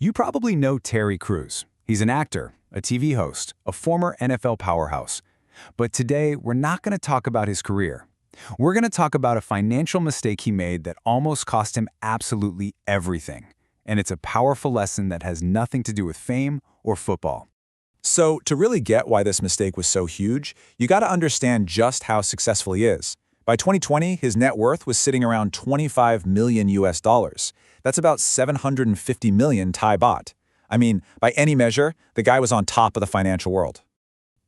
You probably know Terry Crews. He's an actor, a TV host, a former NFL powerhouse. But today, we're not going to talk about his career. We're going to talk about a financial mistake he made that almost cost him absolutely everything. And it's a powerful lesson that has nothing to do with fame or football. So, to really get why this mistake was so huge, you got to understand just how successful he is. By 2020, his net worth was sitting around 25 million US dollars. That's about 750 million Thai baht. I mean, by any measure, the guy was on top of the financial world.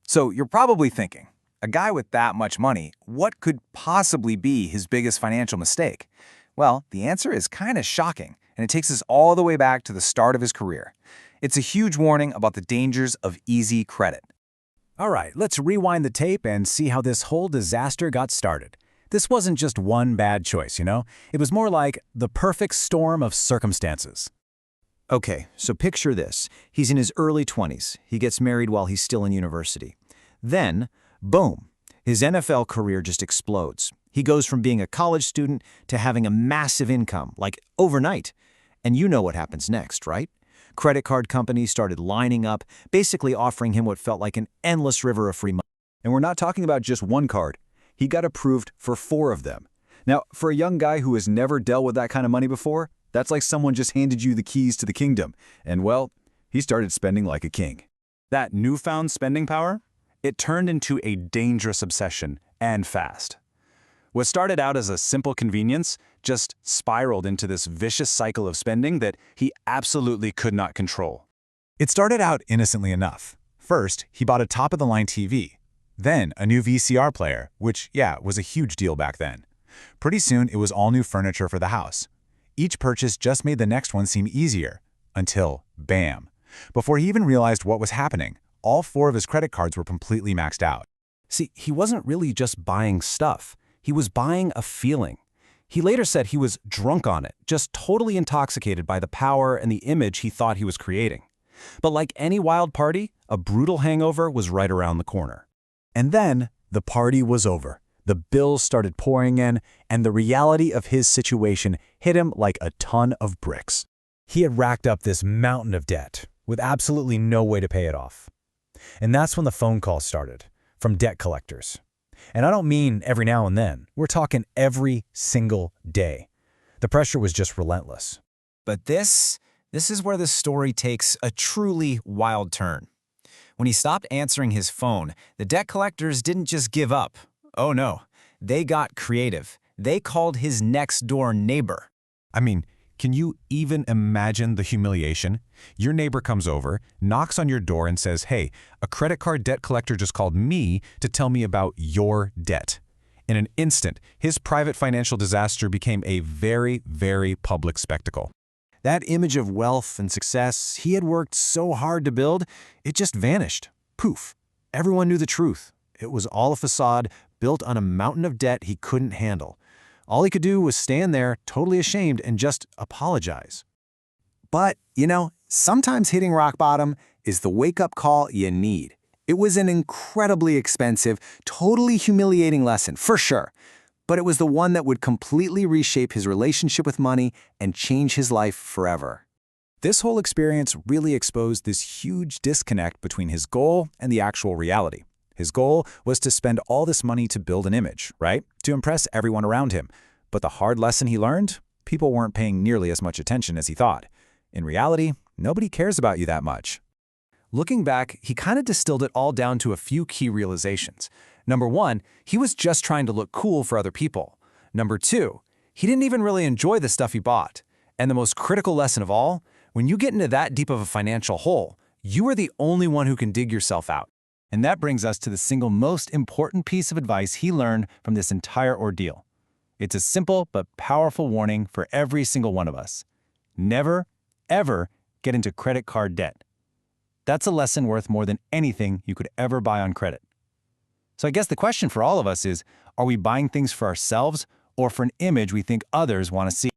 So you're probably thinking, a guy with that much money, what could possibly be his biggest financial mistake? Well, the answer is kind of shocking, and it takes us all the way back to the start of his career. It's a huge warning about the dangers of easy credit. All right, let's rewind the tape and see how this whole disaster got started. This wasn't just one bad choice, you know? It was more like the perfect storm of circumstances. Okay, so picture this. He's in his early 20s. He gets married while he's still in university. Then, boom, his NFL career just explodes. He goes from being a college student to having a massive income, like overnight. And you know what happens next, right? Credit card companies started lining up, basically offering him what felt like an endless river of free money. And we're not talking about just one card. He got approved for 4 of them. Now, for a young guy who has never dealt with that kind of money before, that's like someone just handed you the keys to the kingdom. And well, he started spending like a king. That newfound spending power? It turned into a dangerous obsession, and fast. What started out as a simple convenience just spiraled into this vicious cycle of spending that he absolutely could not control. It started out innocently enough. First, he bought a top-of-the-line TV. Then, a new VCR player, which, yeah, was a huge deal back then. Pretty soon, it was all new furniture for the house. Each purchase just made the next one seem easier. Until, bam. Before he even realized what was happening, all 4 of his credit cards were completely maxed out. See, he wasn't really just buying stuff. He was buying a feeling. He later said he was drunk on it, just totally intoxicated by the power and the image he thought he was creating. But like any wild party, a brutal hangover was right around the corner. And then, the party was over. The bills started pouring in, and the reality of his situation hit him like a ton of bricks. He had racked up this mountain of debt, with absolutely no way to pay it off. And that's when the phone calls started, from debt collectors. And I don't mean every now and then. We're talking every single day. The pressure was just relentless. But this is where the story takes a truly wild turn. When he stopped answering his phone, the debt collectors didn't just give up. Oh no, they got creative. They called his next-door neighbor. I mean, can you even imagine the humiliation? Your neighbor comes over, knocks on your door and says, hey, a credit card debt collector just called me to tell me about your debt. In an instant, his private financial disaster became a very, very public spectacle. That image of wealth and success he had worked so hard to build, it just vanished. Poof. Everyone knew the truth. It was all a facade built on a mountain of debt he couldn't handle. All he could do was stand there, totally ashamed, and just apologize. But, you know, sometimes hitting rock bottom is the wake-up call you need. It was an incredibly expensive, totally humiliating lesson, for sure. But it was the one that would completely reshape his relationship with money and change his life forever. This whole experience really exposed this huge disconnect between his goal and the actual reality. His goal was to spend all this money to build an image, right? To impress everyone around him. But the hard lesson he learned? People weren't paying nearly as much attention as he thought. In reality, nobody cares about you that much. Looking back, he kind of distilled it all down to a few key realizations. Number 1, he was just trying to look cool for other people. Number 2, he didn't even really enjoy the stuff he bought. And the most critical lesson of all, when you get into that deep of a financial hole, you are the only one who can dig yourself out. And that brings us to the single most important piece of advice he learned from this entire ordeal. It's a simple but powerful warning for every single one of us. Never, ever get into credit card debt. That's a lesson worth more than anything you could ever buy on credit. So I guess the question for all of us is, are we buying things for ourselves or for an image we think others want to see?